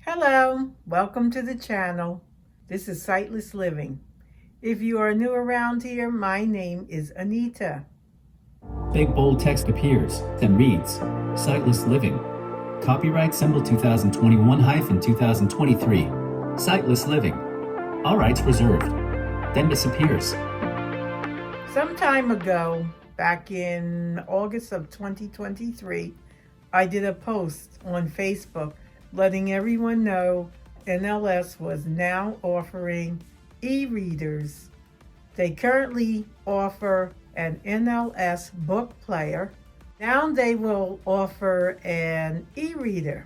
Hello, welcome to the channel. This is Sightless Living. If you are new around here, my name is Anita. Big bold text appears, then reads, Sightless Living. Copyright symbol 2021-2023. Sightless Living. All rights reserved. Then disappears. Some time ago, back in August of 2023, I did a post on Facebook letting everyone know NLS was now offering e-readers. They currently offer an NLS book player. Now they will offer an e-reader.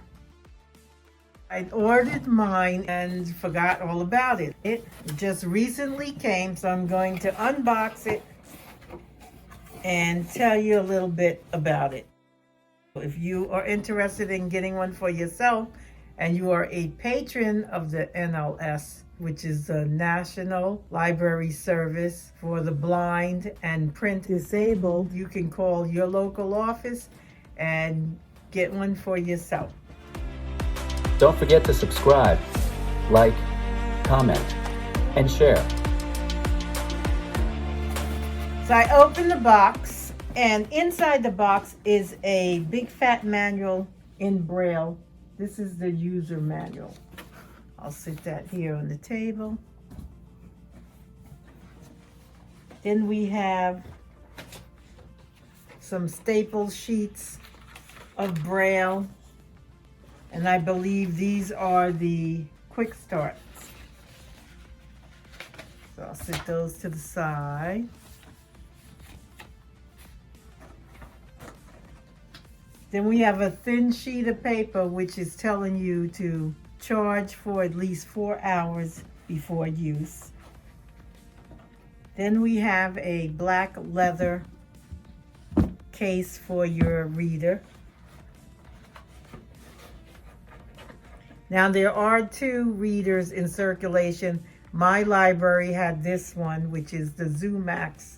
I ordered mine and forgot all about it. It just recently came, so I'm going to unbox it and tell you a little bit about it. If you are interested in getting one for yourself and you are a patron of the NLS, which is the National Library Service for the Blind and Print Disabled, you can call your local office and get one for yourself. Don't forget to subscribe, like, comment, and share. So I opened the box, and inside the box is a big fat manual in Braille. This is the user manual. I'll sit that here on the table. Then we have some staple sheets of Braille, and I believe these are the quick starts. So I'll sit those to the side. Then we have a thin sheet of paper which is telling you to charge for at least 4 hours before use. Then we have a black leather case for your reader. Now there are two readers in circulation. My library had this one, which is the Zoomax.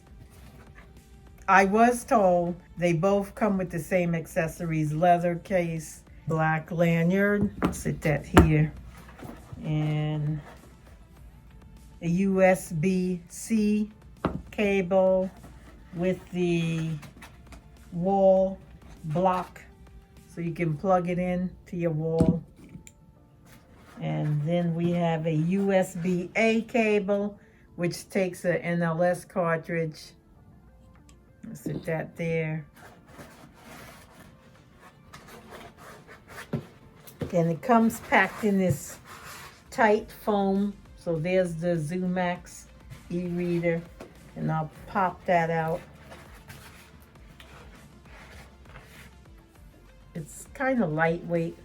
I was told they both come with the same accessories: leather case, black lanyard, sit that here, and a USB-C cable with the wall block so you can plug it in to your wall. And then we have a USB-A cable which takes an NLS cartridge. Sit that there. And it comes packed in this tight foam. So there's the Zoomax eReader, and I'll pop that out. It's kind of lightweight.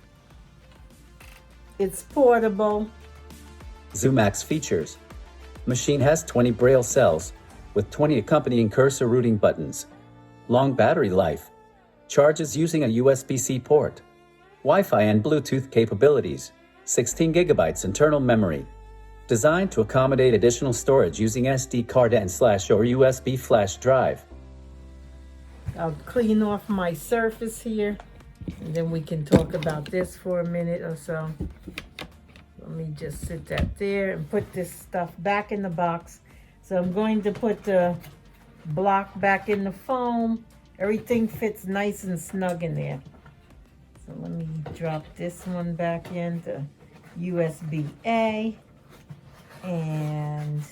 It's portable. Zoomax features. Machine has 20 Braille cells with 20 accompanying cursor routing buttons. Long battery life. Charges using a USB-C port. Wi-Fi and Bluetooth capabilities. 16 gigabytes internal memory. Designed to accommodate additional storage using SD card and /or USB flash drive. I'll clean off my surface here, and then we can talk about this for a minute or so. Let me just sit that there and put this stuff back in the box. So I'm going to put the block back in the foam. Everything fits nice and snug in there. So let me drop this one back into USB-A. And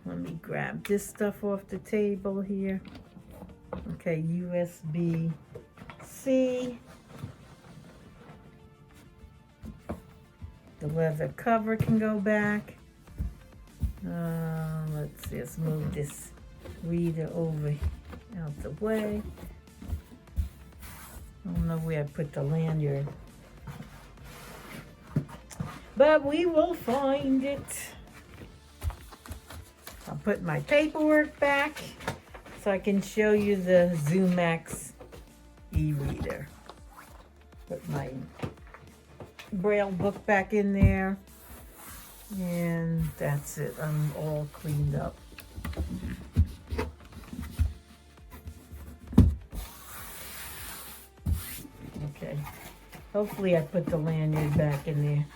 let me grab this stuff off the table here. Okay, USB-C. The leather cover can go back. Let's see, let's move this reader over out the way. I don't know where I put the lanyard, but we will find it. I'll put my paperwork back so I can show you the Zoomax e-reader. Put my Braille book back in there. And that's it. I'm all cleaned up. Okay. Hopefully I put the lanyard back in there.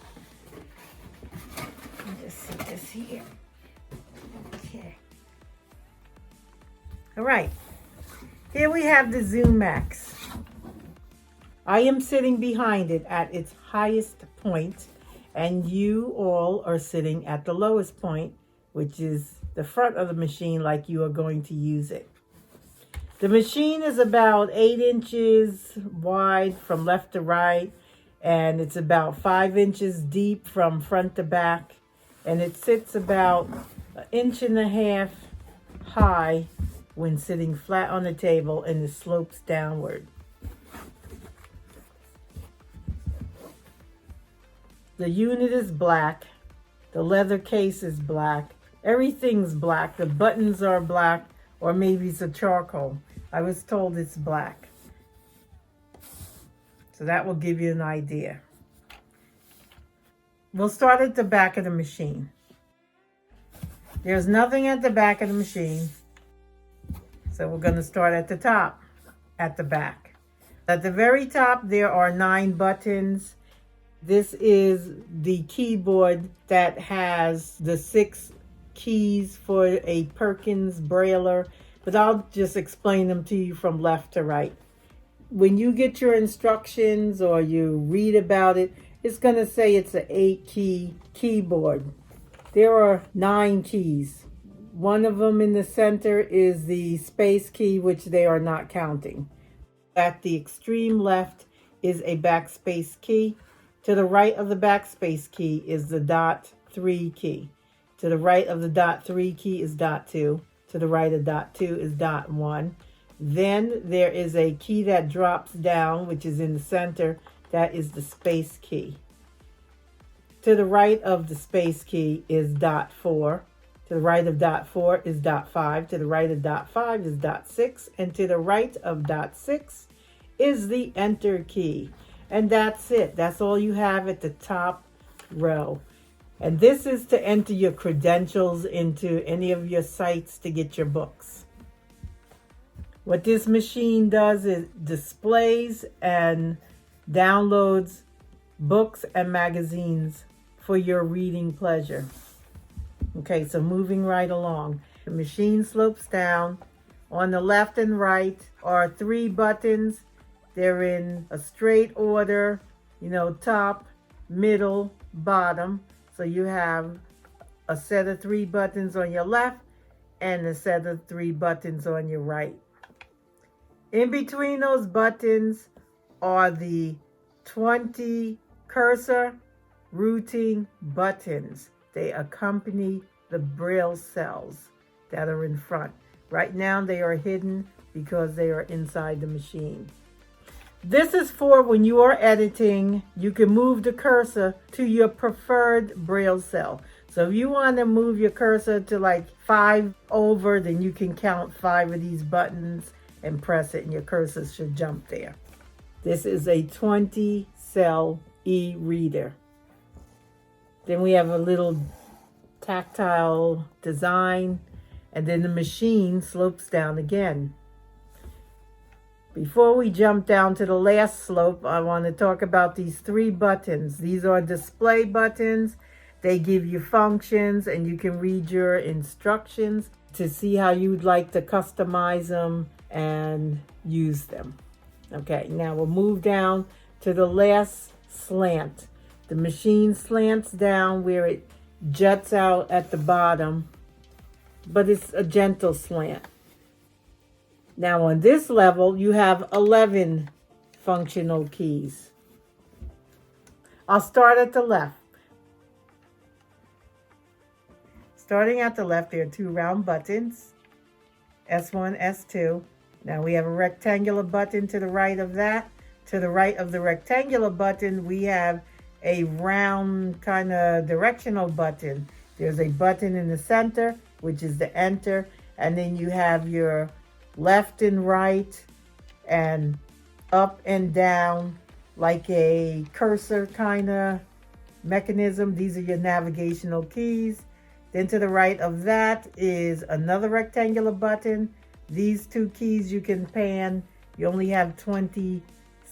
Let me just set this here. Okay. All right. Here we have the Zoomax. I am sitting behind it at its highest point, and you all are sitting at the lowest point, which is the front of the machine like you are going to use it. The machine is about 8 inches wide from left to right, and it's about 5 inches deep from front to back, and it sits about 1.5 inches high when sitting flat on the table, and it slopes downward. The unit is black. The leather case is black. Everything's black. The buttons are black, or maybe it's a charcoal. I was told it's black. So that will give you an idea. We'll start at the back of the machine. There's nothing at the back of the machine. So we're going to start at the top, at the back. At the very top, there are 9 buttons. This is the keyboard that has the 6 keys for a Perkins Brailler, but I'll just explain them to you from left to right. When you get your instructions or you read about it, it's going to say it's an 8-key keyboard. There are 9 keys. One of them in the center is the space key, which they are not counting. At the extreme left is a backspace key. To the right of the backspace key is the .3 key. To the right of the .3 key is .2. To the right of .2 is .1. Then there is a key that drops down, which is in the center. That is the space key. To the right of the space key is .4. To the right of .4 is .5. To the right of .5 is .6. And to the right of .6 is the enter key. And that's it. That's all you have at the top row. And this is to enter your credentials into any of your sites to get your books. What this machine does is displays and downloads books and magazines for your reading pleasure. Okay, so moving right along. The machine slopes down. On the left and right are 3 buttons. They're in a straight order, top, middle, bottom. So you have a set of 3 buttons on your left and a set of 3 buttons on your right. In between those buttons are the 20 cursor routing buttons. They accompany the Braille cells that are in front. Right now they are hidden because they are inside the machine. This is for when you are editing, you can move the cursor to your preferred Braille cell. So if you want to move your cursor to like 5 over, then you can count 5 of these buttons and press it and your cursor should jump there. This is a 20-cell e-reader. Then we have a little tactile design, and then the machine slopes down again. Before we jump down to the last slope, I want to talk about these 3 buttons. These are display buttons. They give you functions and you can read your instructions to see how you'd like to customize them and use them. Okay, now we'll move down to the last slant. The machine slants down where it juts out at the bottom, but it's a gentle slant. Now on this level, you have 11 functional keys. I'll start at the left. Starting at the left, there are 2 round buttons, S1, S2. Now we have a rectangular button to the right of that. To the right of the rectangular button, we have a round kind of directional button. There's a button in the center, which is the enter, and then you have your left and right and up and down like a cursor kind of mechanism. These are your navigational keys. Then to the right of that is another rectangular button. These 2 keys you can pan. You only have 20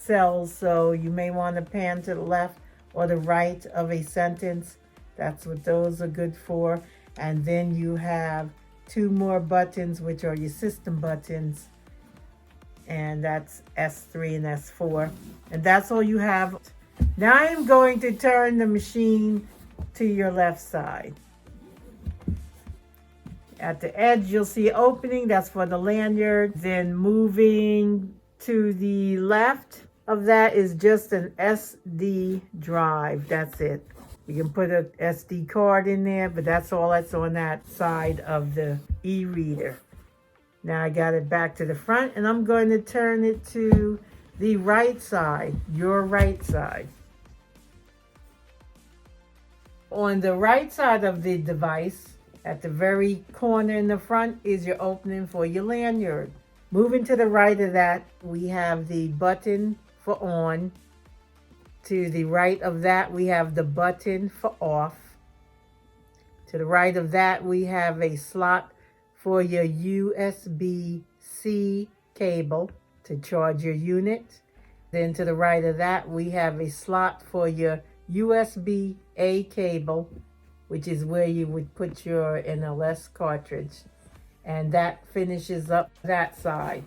cells, so you may want to pan to the left or the right of a sentence. That's what those are good for. And then you have 2 more buttons, which are your system buttons, and that's S3 and S4, and that's all you have. Now I am going to turn the machine to your left side. At the edge, you'll see opening, that's for the lanyard. Then moving to the left of that is just an SD drive, that's it. You can put an SD card in there, but that's all that's on that side of the e-reader. Now I got it back to the front, and I'm going to turn it to the right side, your right side. On the right side of the device, at the very corner in the front, is your opening for your lanyard. Moving to the right of that, we have the button for on. To the right of that, we have the button for off. To the right of that, we have a slot for your USB-C cable to charge your unit. Then to the right of that, we have a slot for your USB-A cable, which is where you would put your NLS cartridge. And that finishes up that side.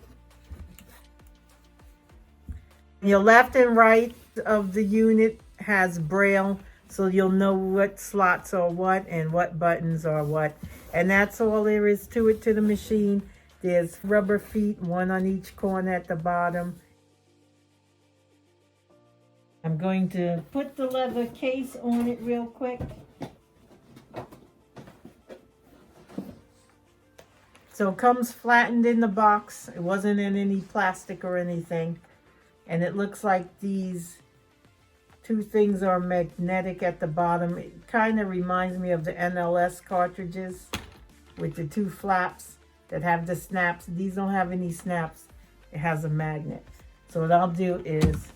Your left and right of the unit has Braille, so you'll know what slots are what and what buttons are what. And that's all there is to it, to the machine. There's rubber feet, 1 on each corner at the bottom. I'm going to put the leather case on it real quick. So it comes flattened in the box. It wasn't in any plastic or anything. And it looks like these 2 things are magnetic at the bottom. It kind of reminds me of the NLS cartridges with the 2 flaps that have the snaps. These don't have any snaps. It has a magnet. So what I'll do is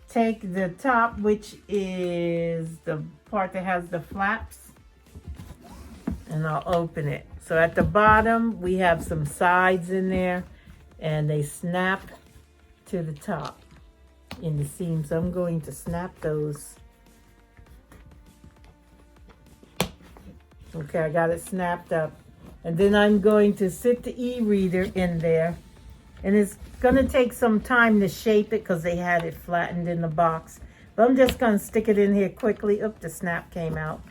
take the top, which is the part that has the flaps, and I'll open it. So at the bottom, we have some sides in there, and they snap to the top in the seam. So I'm going to snap those. Okay, I got it snapped up. And then I'm going to sit the e-reader in there. And it's going to take some time to shape it because they had it flattened in the box. But I'm just going to stick it in here quickly. Oop, the snap came out.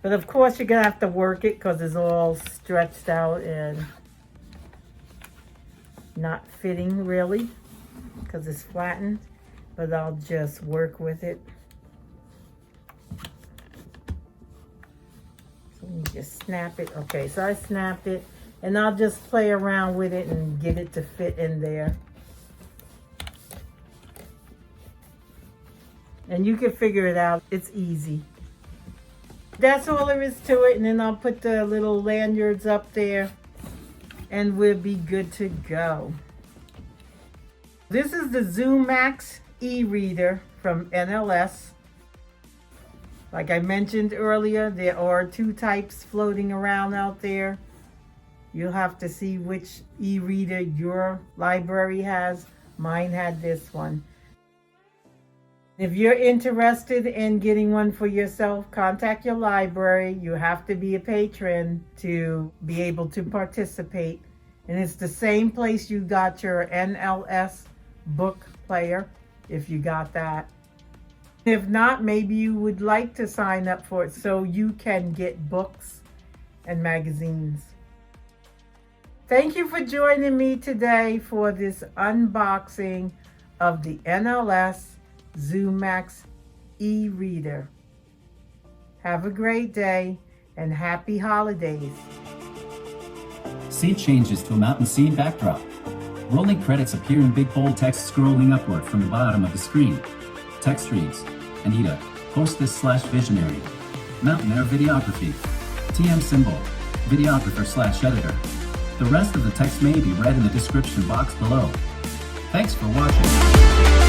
But of course you're going to have to work it because it's all stretched out and not fitting really because it's flattened. But I'll just work with it. So you just snap it. Okay, so I snapped it. And I'll just play around with it and get it to fit in there. And you can figure it out. It's easy. That's all there is to it. And then I'll put the little lanyards up there and we'll be good to go. This is the Zoomax eReader from NLS. Like I mentioned earlier, there are 2 types floating around out there. You'll have to see which e-reader your library has. Mine had this one. If you're interested in getting one for yourself, contact your library. You have to be a patron to be able to participate. And it's the same place you got your NLS book player, if you got that. If not, maybe you would like to sign up for it so you can get books and magazines. Thank you for joining me today for this unboxing of the NLS Zoomax eReader. Have a great day and happy holidays. Scene changes to a mountain scene backdrop. Rolling credits appear in big bold text scrolling upward from the bottom of the screen. Text reads, Anita, hostess/visionary. Mountain Air Videography. TM symbol, videographer/editor. The rest of the text may be read in the description box below. Thanks for watching.